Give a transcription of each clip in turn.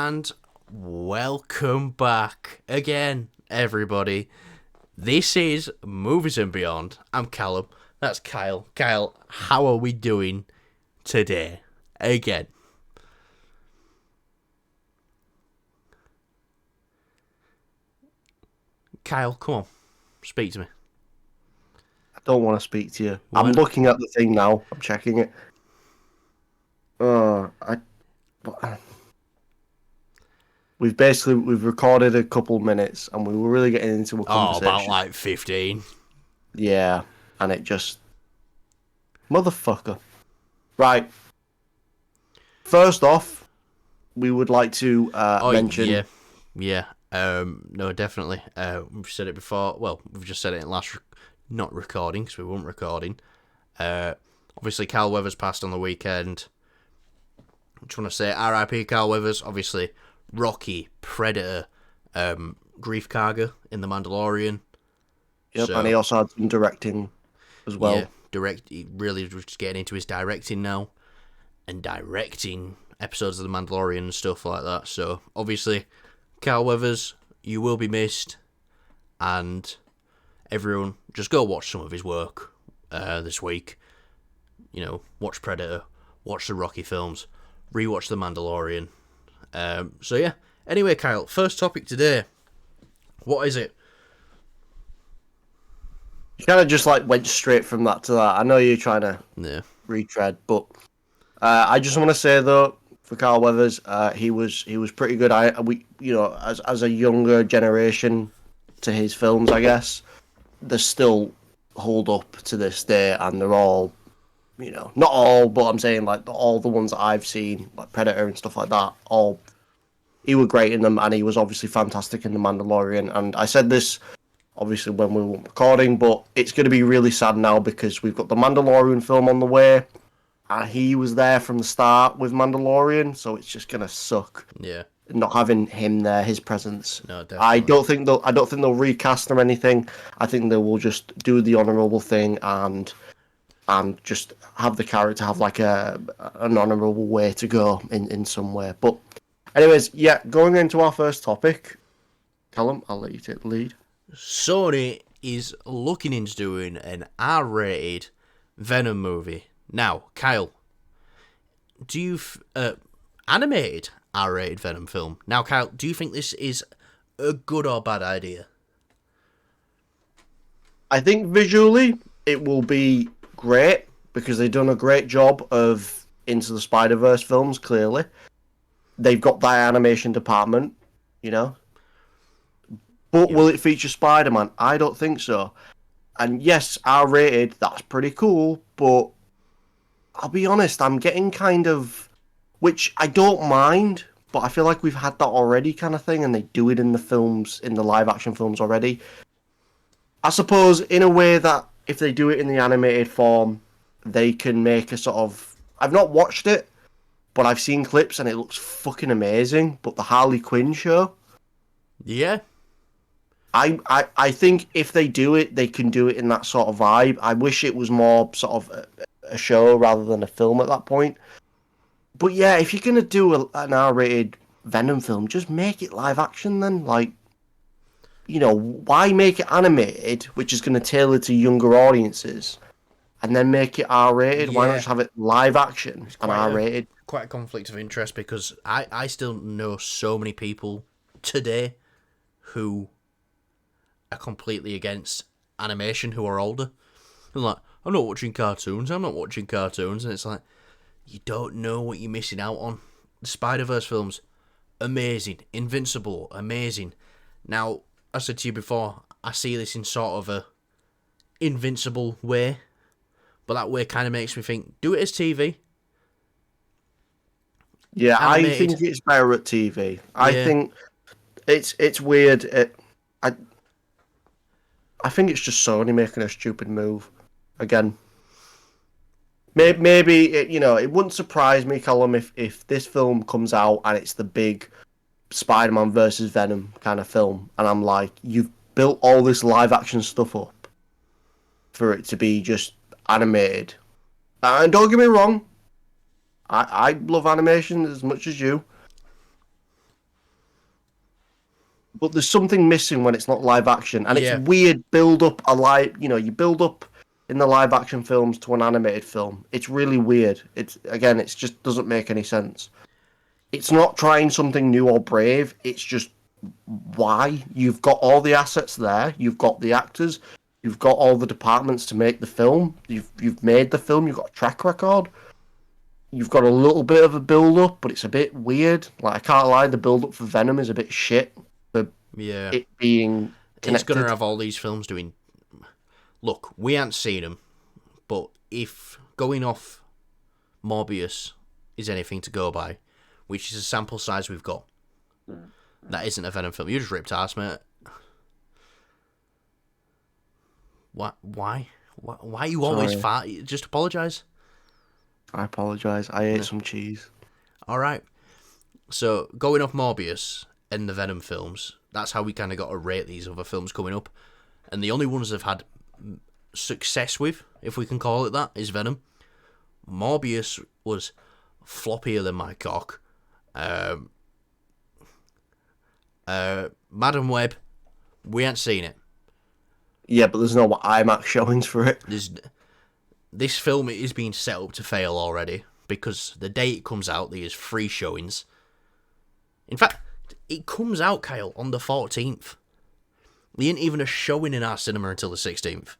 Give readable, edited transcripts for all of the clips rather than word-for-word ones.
And welcome back again, everybody. This is Movies and Beyond. I'm Callum. That's Kyle. Kyle, how are we doing today? Again. Kyle, come on. Speak to me. I don't want to speak to you. Why I'm not? looking at the thing now. I'm checking it. We've recorded a couple minutes and we were really getting into a Oh, about conversation. like 15. Yeah, and it just motherfucker. Right. First off, we would like to Oh, mention. yeah. No, definitely. We've said it before. Well, we've just said it in last, not recording because we weren't recording. Obviously, Carl Weathers passed on the weekend. I just want to say R.I.P. Carl Weathers. Obviously, Rocky, Predator, Grief Karga in The Mandalorian. Yep, and So he also had some directing as yeah, well. he really was just getting into his directing now, and directing episodes of The Mandalorian and stuff like that. So obviously, Carl Weathers, you will be missed, and everyone just go watch some of his work this week. You know, watch Predator, watch the Rocky films, rewatch The Mandalorian. So yeah. Anyway, Kyle, first topic today. What is it? You kind of just like went straight from that to that. I know you're trying to Yeah. retread, but I just want to say though, for Carl Weathers, he was pretty good. As a younger generation to his films, I guess they still hold up to this day, and they're all, not all, but I'm saying like all the ones that I've seen, like Predator and stuff like that, all he was great in them, and he was obviously fantastic in The Mandalorian. And I said this obviously when we were recording, but it's going to be really sad now because we've got the Mandalorian film on the way. He was there from the start with Mandalorian, so it's just gonna suck Yeah. not having him there, his presence. No, I definitely. don't think they'll recast or anything. I think they will just do the honourable thing and just have the character have like an honourable way to go in some way. But anyways, yeah, going into our first topic, Callum, I'll let you take the lead. Sony is looking into doing an R-rated Venom movie. Now, Kyle, do you animated R-rated Venom film? Now, Kyle, do you think this is a good or bad idea? I think visually it will be great because they've done a great job of Into the Spider-Verse films, clearly. They've got that animation department, you know. But Yep. will it feature Spider-Man? I don't think so. And yes, R-rated, that's pretty cool, but I'll be honest, I'm getting kind of, which I don't mind, but I feel like we've had that already kind of thing, and they do it in the films, in the live-action films already. I suppose in a way that if they do it in the animated form, they can make a sort of. I've not watched it, but I've seen clips and it looks fucking amazing. But the Harley Quinn show, Yeah. I think if they do it, they can do it in that sort of vibe. I wish it was more sort of a show rather than a film at that point. But yeah, if you're gonna do an R-rated Venom film, just make it live action then. Like, why make it animated, which is going to tailor to younger audiences, and then make it R-rated? Why not Yeah. just have it live action It's and quite a R-rated? conflict of interest because I still know so many people today who are completely against animation who are older. They're like, I'm not watching cartoons, and it's like, you don't know what you're missing out on. The Spider-Verse films, amazing. Invincible, amazing. Now, I said to you before, I see this in sort of a invincible way, but that way kind of makes me think, do it as TV, Yeah, I animated. think it's better at TV. I Yeah, think it's weird. I I think it's just Sony making a stupid move again. yeah, Maybe it wouldn't surprise me, Callum, if this film comes out and it's the big Spider-Man versus Venom kind of film, and I'm like, you've built all this live action stuff up for it to be just animated. And don't get me wrong, I love animation as much as you, but there's something missing when it's not live action, and it's Yeah, weird. Build up a live, you build up in the live action films to an animated film. It's really weird. It's just doesn't make any sense. It's not trying something new or brave. It's just why you've got all the assets there. You've got the actors. You've got all the departments to make the film. You've made the film. You've got a track record. You've got a little bit of a build up, but it's a bit weird. Like I can't lie, the build up for Venom is a bit shit for yeah. it being It's connected. gonna have all these films doing. Look, we haven't seen them, but if going off Morbius is anything to go by, which is a sample size we've got, that isn't a Venom film. You just ripped ass, mate. What? Why? Why are you always Sorry. fat? Just apologise. I apologise. I ate some cheese. All right. So going off Morbius and the Venom films, that's how we kind of got to rate these other films coming up. And the only ones I've had success with, if we can call it that, is Venom. Morbius was floppier than my cock. Madam Web, we ain't seen it. Yeah, but there's no IMAX showings for it. This film is being set up to fail already because the day it comes out, there's 3 showings. In fact, it comes out, Kyle, on the 14th. There ain't even a showing in our cinema until the 16th.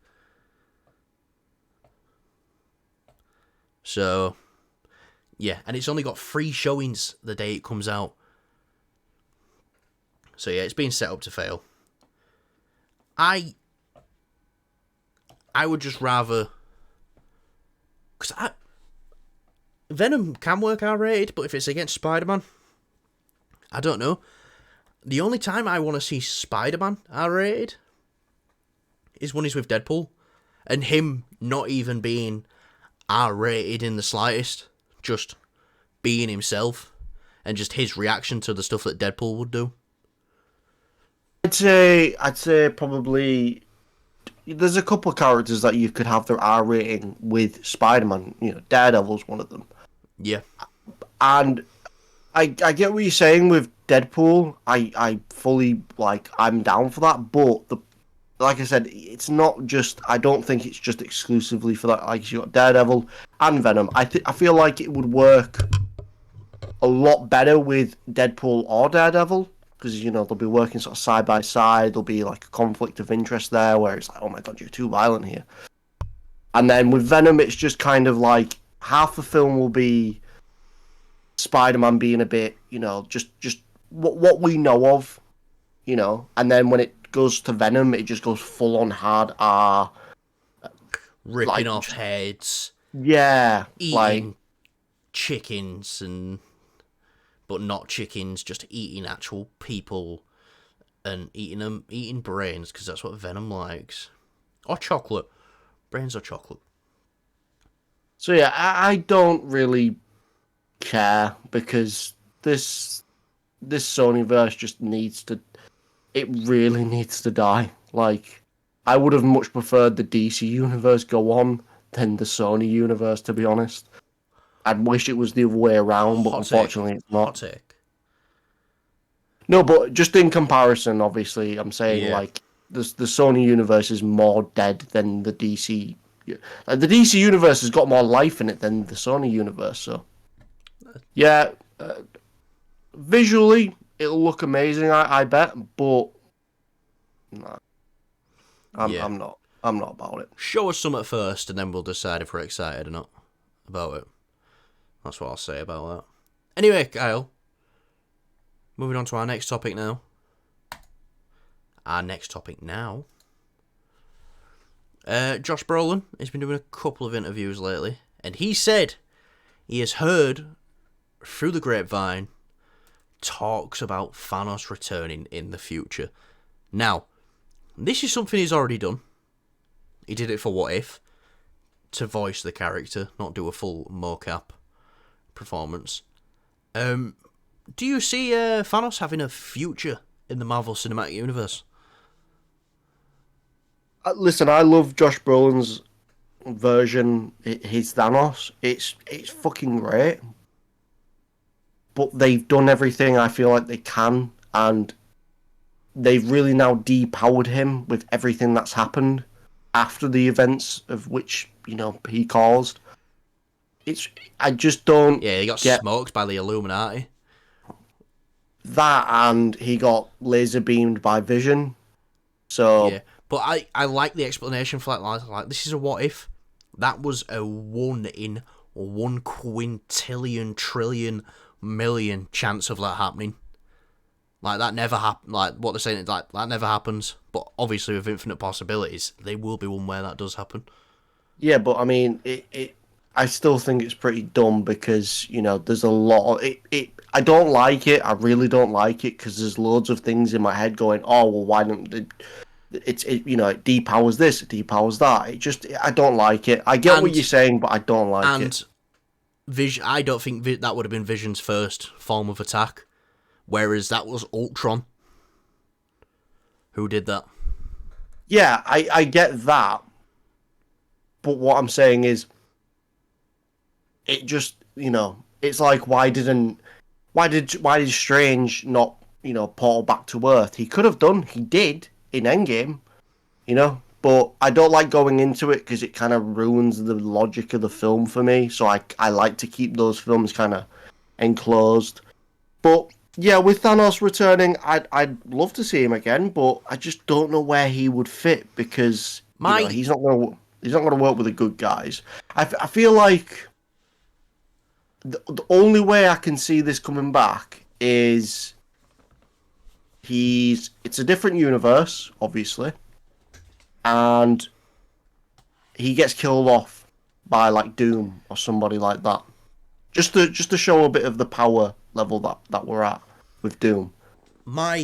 So, yeah, and it's only got 3 showings the day it comes out. So yeah, it's being set up to fail. I would just rather... Because Venom can work R-rated, but if it's against Spider-Man, I don't know. The only time I want to see Spider-Man R-rated is when he's with Deadpool. And him not even being R-rated in the slightest. Just being himself. And just his reaction to the stuff that Deadpool would do. I'd say probably there's a couple of characters that you could have their R rating with Spider-Man. Daredevil's one of them. Yeah. And I get what you're saying with Deadpool. I fully I'm down for that. But like I said, it's not just. I don't think it's just exclusively for that. Like you got Daredevil and Venom. I feel like it would work a lot better with Deadpool or Daredevil. Because, they'll be working sort of side by side. There'll be like a conflict of interest there where it's like, oh my god, you're too violent here. And then with Venom, it's just kind of like half the film will be Spider-Man being a bit, just what we know of, And then when it goes to Venom, it just goes full on hard R. Ripping off heads. Yeah. Eating chickens and... But not chickens, just eating actual people and eating brains, because that's what Venom likes. Or chocolate. Brains or chocolate. So yeah, I don't really care, because this Sony verse just it really needs to die. Like, I would have much preferred the DC universe go on than the Sony universe, to be honest. I'd wish it was the other way around, but unfortunately it's not. Hot take. No, but just in comparison, obviously, I'm saying the Sony universe is more dead than the DC. Like, the DC universe has got more life in it than the Sony universe. So, yeah, visually it'll look amazing, I bet, but no, I'm not about it. Show us some at first, and then we'll decide if we're excited or not about it. That's what I'll say about that. Anyway, Kyle, moving on to our next topic now. Josh Brolin has been doing a couple of interviews lately, and he said he has heard through the grapevine talks about Thanos returning in the future. Now, this is something he's already done. He did it for What If, to voice the character, not do a full mocap performance. Do you see Thanos having a future in the Marvel Cinematic Universe? Listen, I love Josh Brolin's version, his Thanos. It's fucking great. But they've done everything I feel like they can, and they've really now depowered him with everything that's happened after the events of which, he caused. I just don't Yeah, he got get smoked by the Illuminati. that, and he got laser beamed by Vision. So Yeah, but I like the explanation for that. Like, this is a what if. That was a 1 in 1 quintillion trillion million chance of that happening. Like, that never happened. Like, what they're saying is, like, that never happens. But obviously, with infinite possibilities, there will be one where that does happen. yeah, but I mean, I still think it's pretty dumb because there's a lot of it. I don't like it. I really don't like it because there's loads of things in my head going, oh well, why don't it, it depowers this, it depowers that. I don't like it. I get what you're saying, but I don't like it. I don't think that would have been Vision's first form of attack, whereas that was Ultron who did that. Yeah, I get that, but what I'm saying is, it just it's like why did Strange not portal back to Earth? He could have done. He did in Endgame, But I don't like going into it because it kind of ruins the logic of the film for me. So I like to keep those films kind of enclosed. But yeah, with Thanos returning, I'd love to see him again, but I just don't know where he would fit because he's not going to work with the good guys. I feel like the only way I can see this coming back is it's a different universe, obviously, and he gets killed off by like Doom or somebody like that, just to show a bit of the power level that we're at with Doom. My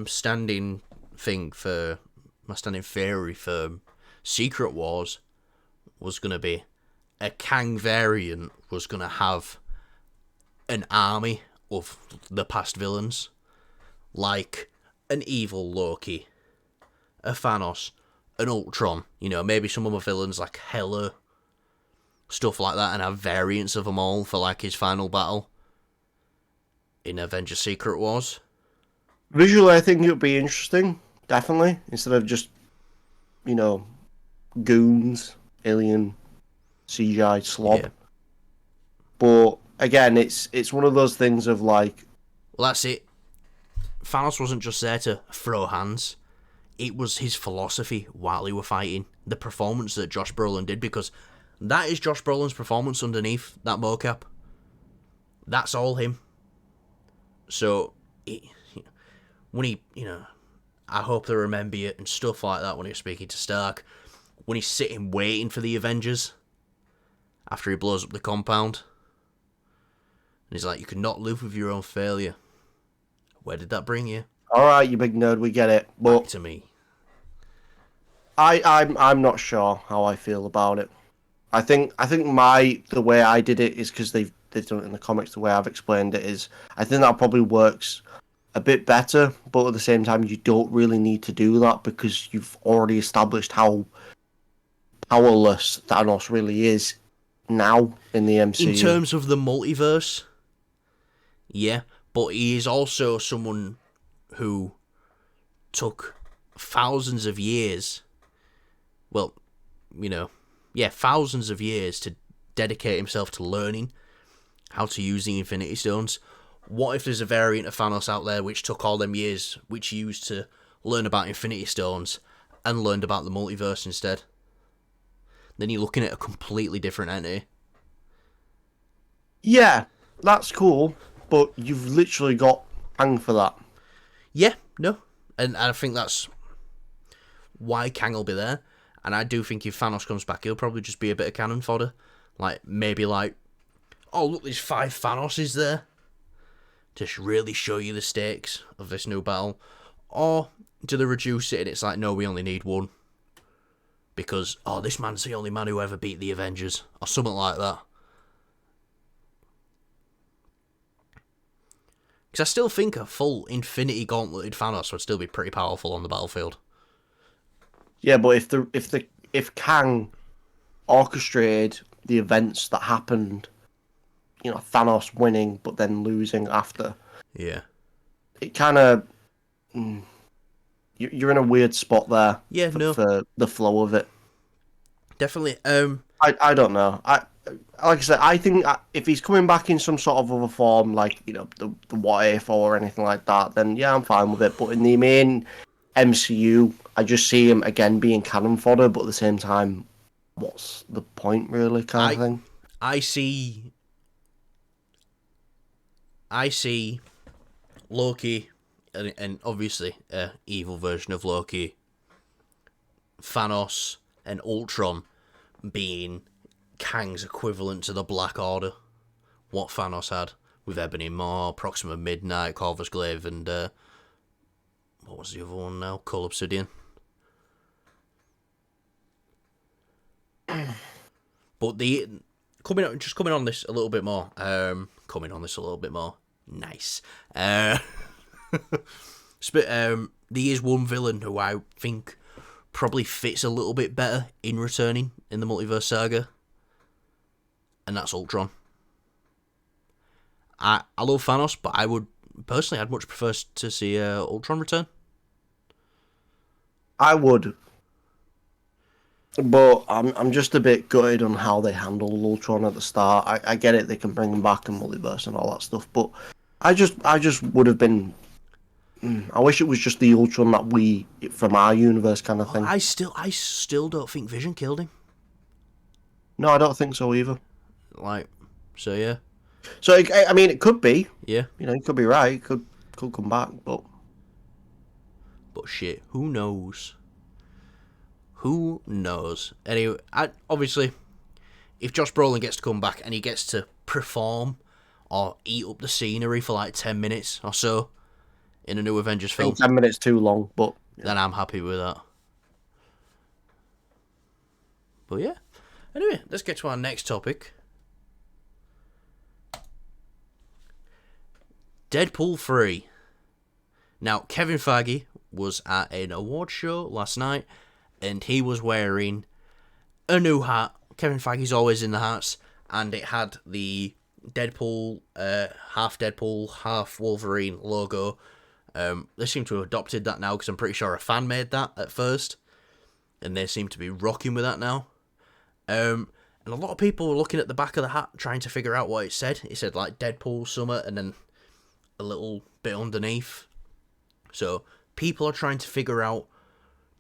standing theory for Secret Wars was gonna be a Kang variant was gonna have an army of the past villains, like an evil Loki, a Thanos, an Ultron, maybe some of the villains like Hela, stuff like that, and have variants of them all for like his final battle in Avengers Secret Wars. Visually, I think it would be interesting, definitely, instead of just, goons, alien, CGI slob. Yeah. But again, it's one of those things of like... Well, that's it. Thanos wasn't just there to throw hands. It was his philosophy while he were fighting. The performance that Josh Brolin did, because that is Josh Brolin's performance underneath that mocap. That's all him. So, when he, I hope they remember it and stuff like that when he's speaking to Stark. When he's sitting waiting for the Avengers after he blows up the compound. And he's like, you cannot live with your own failure. Where did that bring you? Alright, you big nerd, we get it. But back to me. I'm not sure how I feel about it. I think the way I did it is because they've done it in the comics. The way I've explained it is, I think that probably works a bit better, but at the same time, you don't really need to do that because you've already established how powerless Thanos really is now in the MCU. In terms of the multiverse, yeah, but he is also someone who took thousands of years, thousands of years to dedicate himself to learning how to use the Infinity Stones. What if there's a variant of Thanos out there which took all them years, which he used to learn about Infinity Stones and learned about the multiverse instead? Then you're looking at a completely different entity. Yeah, that's cool, but you've literally got Kang for that. Yeah, no. And I think that's why Kang will be there. And I do think if Thanos comes back, he'll probably just be a bit of cannon fodder. Like, maybe like, oh, look, there's 5 Thanoses there. To really show you the stakes of this new battle. Or do they reduce it and it's like, no, we only need 1. Because, oh, this man's the only man who ever beat the Avengers. Or something like that. Because I still think a full Infinity Gauntleted Thanos would still be pretty powerful on the battlefield. Yeah, but if Kang orchestrated the events that happened, Thanos winning but then losing after, yeah, it kind of you're in a weird spot there Yeah, no, for the flow of it. definitely. I don't know. Like I said, I think if he's coming back in some sort of other form, like the What If or anything like that, then yeah, I'm fine with it. But in the main MCU, I just see him again being cannon fodder. But at the same time, what's the point, really, kind of I thing? I see I see Loki, and obviously evil version of Loki, Thanos, and Ultron being Kang's equivalent to the Black Order. What Thanos had with Ebony Maw, Proxima Midnight, Corvus Glaive, and what was the other one now? Cull Obsidian. But the coming on this a little bit more. Nice. There is one villain who I think probably fits a little bit better in returning in the multiverse saga, and that's Ultron. I love Thanos, but I would personally, I'd much prefer to see Ultron return. I would, but I'm just a bit gutted on how they handled Ultron at the start. I get it; they can bring him back in multiverse and all that stuff, but I just would have been. I wish it was just the Ultron that we from our universe kind of thing. I still don't think Vision killed him. No, I don't think so either. Like, so yeah, So I mean, it could be. yeah. You could be right. It could come back, but But shit, who knows? Who knows? Anyway, obviously, if Josh Brolin gets to come back and he gets to perform or eat up the scenery for like 10 minutes or so in a new Avengers I film, think 10 minutes too long. But then I'm happy with that. But yeah. Anyway, let's get to our next topic. Deadpool 3. Now, Kevin Feige was at an award show last night and he was wearing a new hat. Kevin Feige's always in the hats, and it had the Deadpool, half Wolverine logo. They seem to have adopted that now because I'm pretty sure a fan made that at first, and they seem to be rocking with that now. And a lot of people were looking at the back of the hat trying to figure out what it said. It said like Deadpool Summer and then a little bit underneath. So people are trying to figure out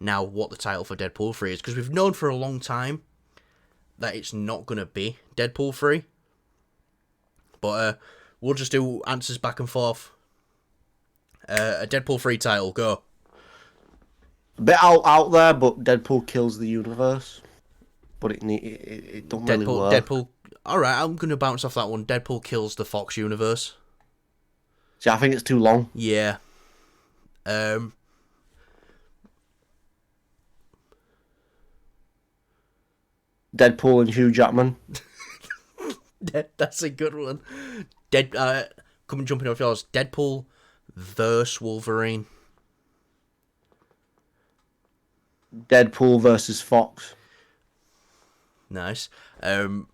now what the title for Deadpool 3 is, because we've known for a long time that it's not going to be Deadpool 3. But we'll just do answers back and forth. A Deadpool 3 title, go. a bit out there. But Deadpool kills the universe. But it don't really work. Deadpool. Alright, I'm going to bounce off that one. Deadpool kills the Fox universe. See, I think it's too long. Yeah. Deadpool and Hugh Jackman. That's a good one. Jumping off yours. Deadpool versus Wolverine. Deadpool versus Fox. Nice. A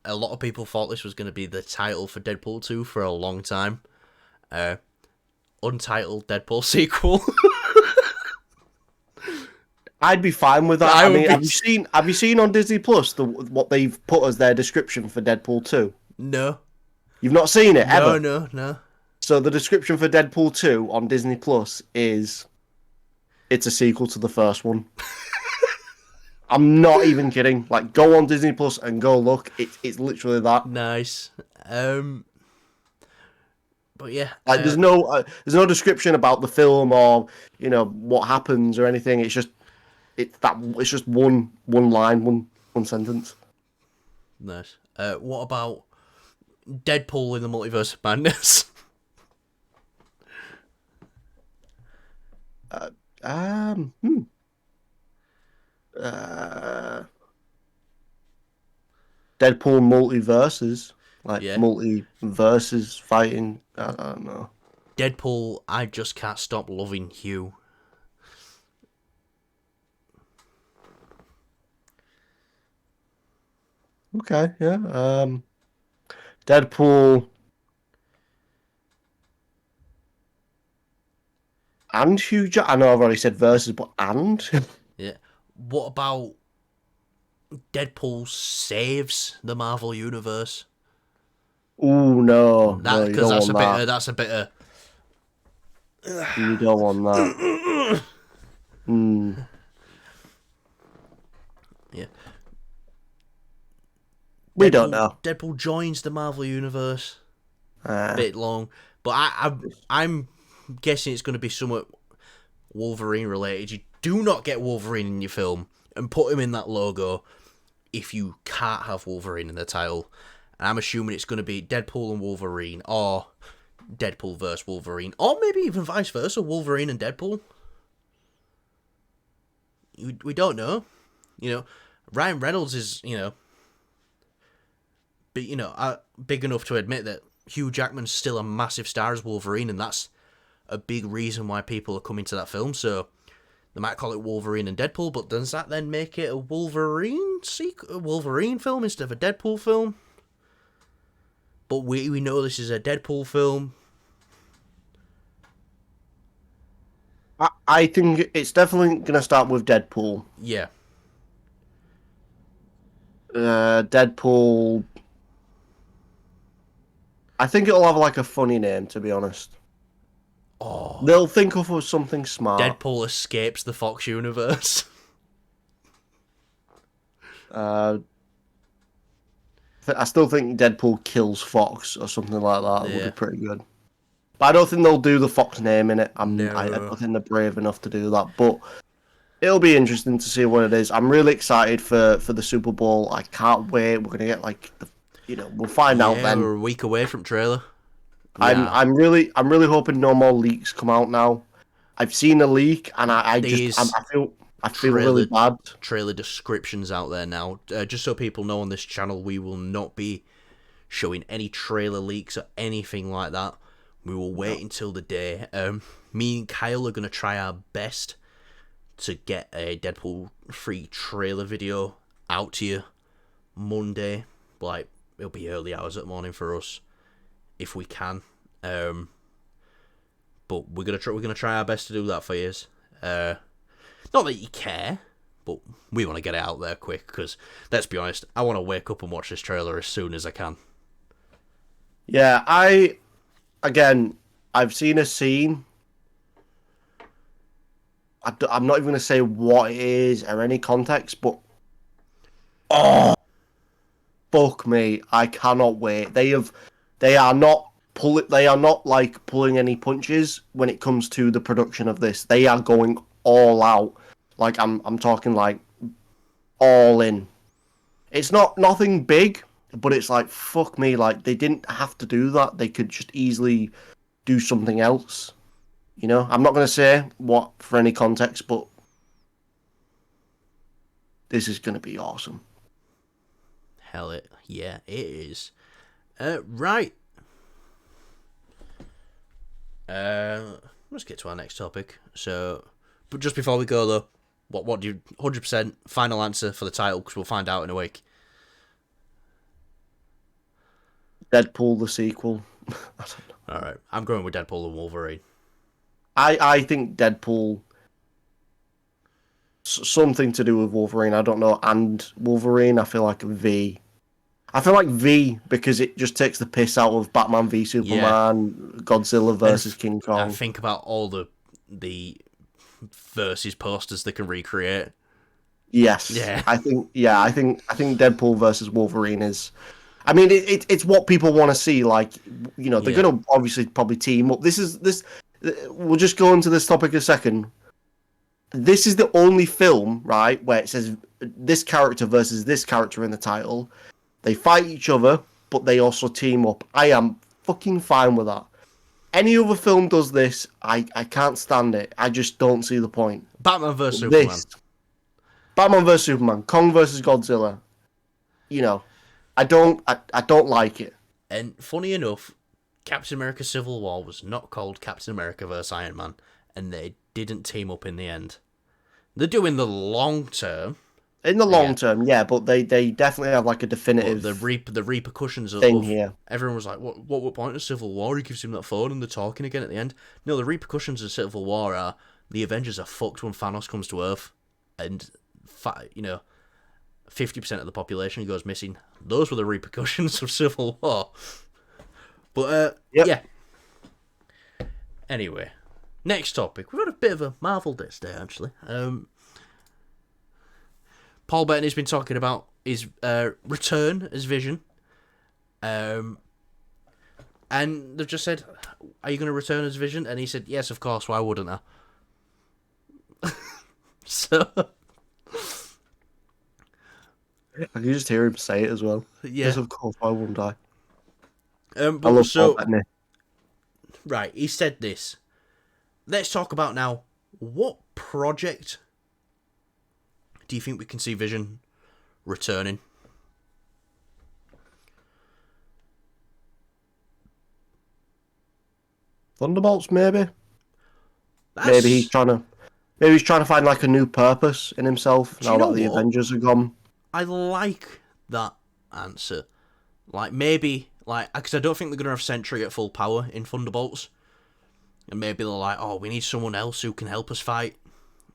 lot of people thought this was going to be the title for Deadpool 2 for a long time. Untitled Deadpool sequel. I'd be fine with that. I mean, have you seen on Disney Plus what they've put as their description for Deadpool 2? No. You've not seen it ever? No. So the description for Deadpool 2 on Disney Plus is it's a sequel to the first one. I'm not even kidding. Like, go on Disney Plus and go look. It's literally that. Nice. But yeah. Like, there's no description about the film or what happens or anything. It's just one line, one sentence. Nice. What about Deadpool in the Multiverse of Madness? Deadpool multiverses, like Yeah. multiverses fighting. I don't know. Deadpool, I just can't stop loving Hugh. Okay, yeah. Deadpool. And Hugh Jackman. I know I've already said versus, but and Yeah. What about Deadpool saves the Marvel universe? oh no, That no, you because don't want that. that's a bit of You don't want that. yeah. We don't know. Deadpool joins the Marvel universe. Uh, Bit long, but I'm guessing it's going to be somewhat Wolverine related. You do not get Wolverine in your film and put him in that logo if you can't have Wolverine in the title. And I'm assuming it's going to be Deadpool and Wolverine, or Deadpool versus Wolverine, or maybe even vice versa, Wolverine and Deadpool. We don't know. Ryan Reynolds is, big enough to admit that Hugh Jackman's still a massive star as Wolverine, and that's a big reason why people are coming to that film. So they might call it Wolverine and Deadpool, but does that then make it a Wolverine film instead of a Deadpool film? But we know this is a Deadpool film. I think it's definitely going to start with Deadpool. Yeah. Deadpool. I think it'll have like a funny name, to be honest. Oh. They'll think of something smart. Deadpool escapes the Fox universe. I still think Deadpool kills Fox or something like that. It would be pretty good. But I don't think they'll do the Fox name in it. I don't think they're brave enough to do that. But it'll be interesting to see what it is. I'm really excited for the Super Bowl. I can't wait. We're gonna get we'll find out then. We're a week away from trailer. I'm really hoping no more leaks come out now. I've seen a leak and I feel really bad. Trailer descriptions out there now. Just so people know, on this channel we will not be showing any trailer leaks or anything like that. We will wait until the day. Me and Kyle are going to try our best to get a Deadpool 3 trailer video out to you Monday. Like, it'll be early hours at the morning for us if we can. But we're gonna try our best to do that for you. Not that you care, but we want to get it out there quick because, let's be honest, I want to wake up and watch this trailer as soon as I can. Yeah, I've seen a scene. I'm not even going to say what it is or any context, but fuck me, I cannot wait. They are not like pulling any punches when it comes to the production of this. They are going all out. Like I'm talking like all in. It's nothing big, but it's like, fuck me, like they didn't have to do that. They could just easily do something else. I'm not going to say what for any context, but this is going to be awesome. Hell yeah, it is. Right. Let's get to our next topic. So, but just before we go though, what do you 100% final answer for the title? Because we'll find out in a week. Deadpool the sequel. I don't know. All right, I'm going with Deadpool and Wolverine. I think Deadpool, something to do with Wolverine. I don't know. And Wolverine, I feel like V. I feel like V because it just takes the piss out of Batman v Superman, Godzilla versus King Kong. And think about all the versus posters they can recreate. Yes. Yeah. I think Deadpool versus Wolverine is. I mean, it's what people want to see. Like, they're going to obviously probably team up. We'll just go into this topic a second. This is the only film, right, where it says this character versus this character in the title. They fight each other, but they also team up. I am fucking fine with that. Any other film does this, I can't stand it. I just don't see the point. Batman vs Superman. Batman vs Superman. Kong versus Godzilla. I don't like it. And funny enough, Captain America Civil War was not called Captain America vs Iron Man, and they didn't team up in the end. They're doing the long term, In the Yeah. long term, yeah, but they definitely have like a But definitive the repercussions thing of here. everyone was like, what were point of Civil War? He gives him that phone and they're talking again at the end. No, the repercussions of Civil War are the Avengers are fucked when Thanos comes to Earth, and 50% of the population goes missing. Those were the repercussions of Civil War. But Yep. yeah. Anyway, next topic. We've had a bit of a Marvel day today, actually. Paul Bettany's been talking about his return as Vision. And they've just said, are you going to return as Vision? And he said, yes, of course, why wouldn't I? So, I can just hear him say it as well. yeah. Yes, of course, why wouldn't I? I But love so, Paul Bettany. right, he said this. Let's talk about now, what project do you think we can see Vision returning? Thunderbolts, maybe. That's, Maybe he's trying to find like a new purpose in himself do you now know that the what? Avengers are gone. I like that answer. Like, maybe, because I don't think they're going to have Sentry at full power in Thunderbolts. And maybe they're like, oh, we need someone else who can help us fight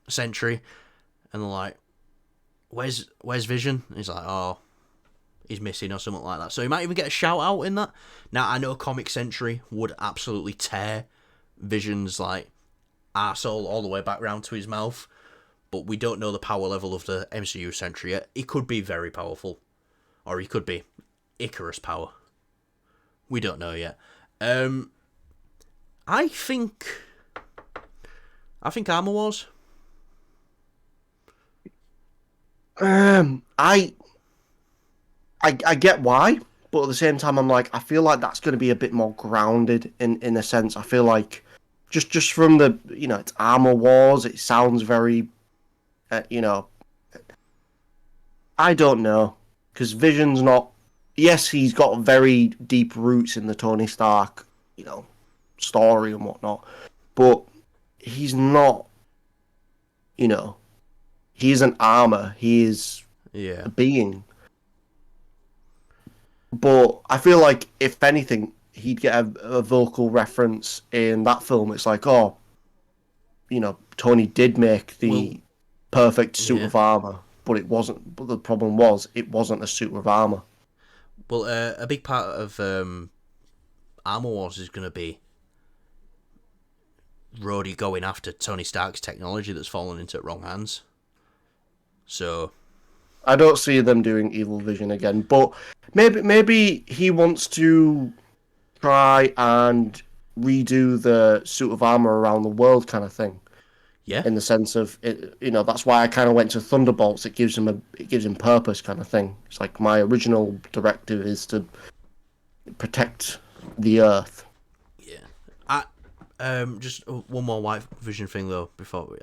Sentry. And they're like, where's Vision? And he's like, oh, he's missing or something like that. So he might even get a shout out in that. Now, I know Comic Sentry would absolutely tear Vision's, arsehole all the way back round to his mouth. But we don't know the power level of the MCU Sentry yet. He could be very powerful. Or he could be Icarus power. We don't know yet. I think Armor Wars. I get why, but at the same time, I'm like, I feel like that's going to be a bit more grounded in a sense. I feel like just from the it's Armor Wars, it sounds very, I don't know, because Vision's not. Yes, he's got very deep roots in the Tony Stark, story and whatnot, but he's not. He isn't armor. He is a being. But I feel like if anything, he'd get a vocal reference in that film. It's like, oh, Tony did make the perfect suit of armor, but it wasn't. But the problem was, it wasn't a suit of armor. Well, a big part of Armor Wars is going to be Rhodey going after Tony Stark's technology that's fallen into the wrong hands. So I don't see them doing Evil Vision again, but maybe he wants to try and redo the suit of armor around the world kind of thing. yeah, In the sense of it, that's why I kind of went to Thunderbolts. It gives him purpose kind of thing. It's like my original directive is to protect the Earth. yeah. Just one more White Vision thing though before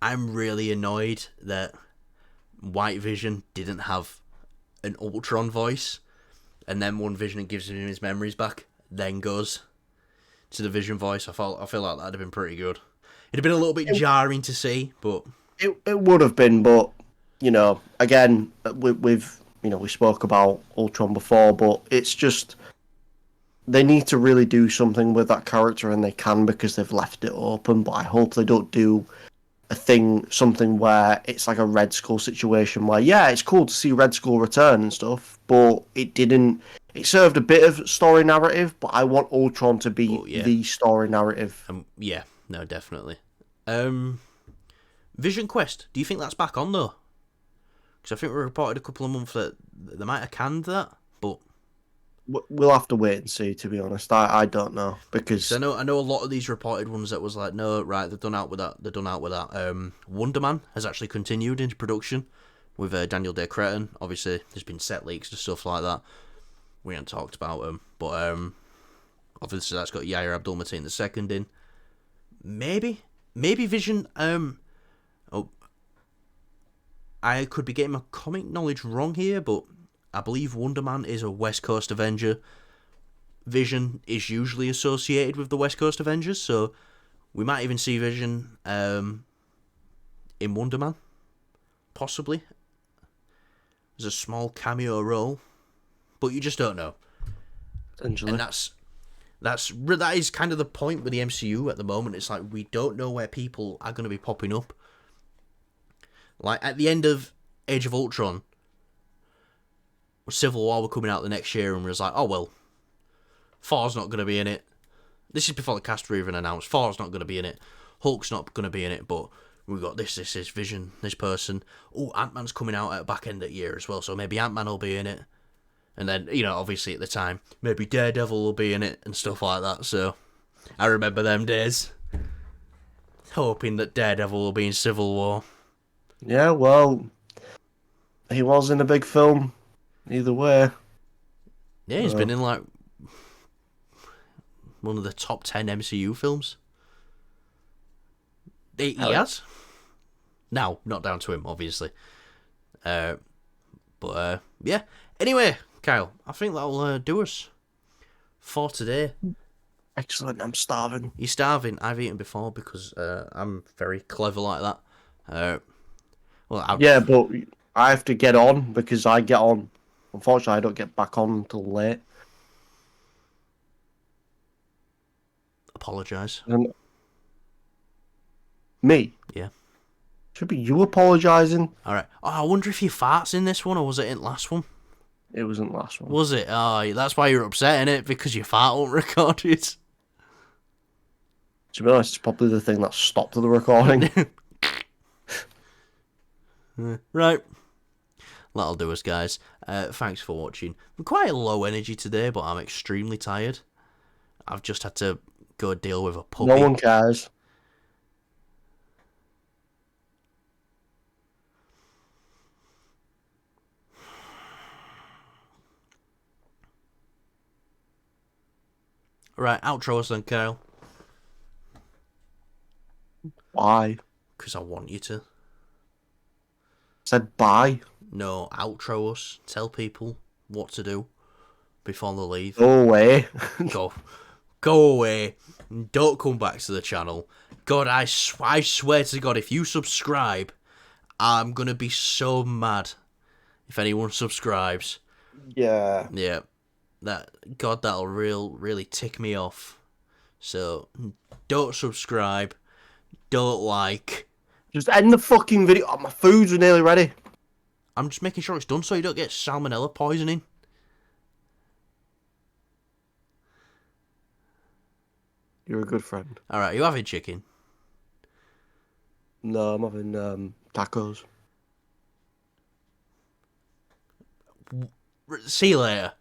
I'm really annoyed that White Vision didn't have an Ultron voice, and then one Vision gives him his memories back, then goes to the Vision voice. I feel like that'd have been pretty good. It'd have been a little bit jarring to see, but It would have been, but again, we've we spoke about Ultron before, but it's just they need to really do something with that character, and they can because they've left it open. But I hope they don't do something where it's like a Red Skull situation where it's cool to see Red Skull return and stuff, but it didn't. It served a bit of story narrative, but I want Ultron to be the story narrative. Yeah, no, definitely. Vision Quest. Do you think that's back on though? Because I think we reported a couple of months that they might have canned that, but we'll have to wait and see. To be honest, I don't know because I know a lot of these reported ones that was like, no, right, they're done out with that. Wonder Man has actually continued into production with Daniel Day Cretton. Obviously, there's been set leaks and stuff like that. We haven't talked about them, but obviously that's got Yahya Abdul-Mateen II in. Maybe Vision. I could be getting my comic knowledge wrong here, but I believe Wonder Man is a West Coast Avenger. Vision is usually associated with the West Coast Avengers, so we might even see Vision in Wonder Man. possibly as a small cameo role, but you just don't know. Potentially. And that is kind of the point with the MCU at the moment. It's like we don't know where people are going to be popping up. Like at the end of Age of Ultron, Civil War were coming out the next year, and we was like, oh well, Thor's not going to be in it. This is before the cast were even announced. Thor's not going to be in it. Hulk's not going to be in it, but we've got this Vision, this person. Oh, Ant-Man's coming out at the back end of the year as well, so maybe Ant-Man will be in it. And then, obviously at the time, maybe Daredevil will be in it and stuff like that, so I remember them days. Hoping that Daredevil will be in Civil War. Yeah, well, he was in a big film, either way. Yeah, he's been in, like, one of the top 10 MCU films. He has. Now, not down to him, obviously. Yeah. Anyway, Kyle, I think that'll do us for today. Excellent, I'm starving. You're starving. I've eaten before because I'm very clever like that. Yeah, but I have to get on because I get on. Unfortunately, I don't get back on until late. Apologise. Me? Yeah. Should be you apologising. Alright. Oh, I wonder if your fart's in this one or was it in the last one? It wasn't the last one. Was it? Oh, that's why you're upset, innit? Because your fart won't record it. To be honest, it's probably the thing that stopped the recording. Right. That'll do us, guys. Thanks for watching. I'm quite low energy today, but I'm extremely tired. I've just had to go deal with a puppy. No one cares. Right, outro us then, Kyle. Why? Because I want you to. Said bye. No, outro us. Tell people what to do before they leave. Go away. Go away. Don't come back to the channel. God, I swear to God, if you subscribe, I'm going to be so mad if anyone subscribes. Yeah. Yeah. That'll really tick me off. So, don't subscribe. Don't like. Just end the fucking video. Oh, my food's nearly ready. I'm just making sure it's done so you don't get salmonella poisoning. You're a good friend. Alright, you having chicken? No, I'm having tacos. See you later.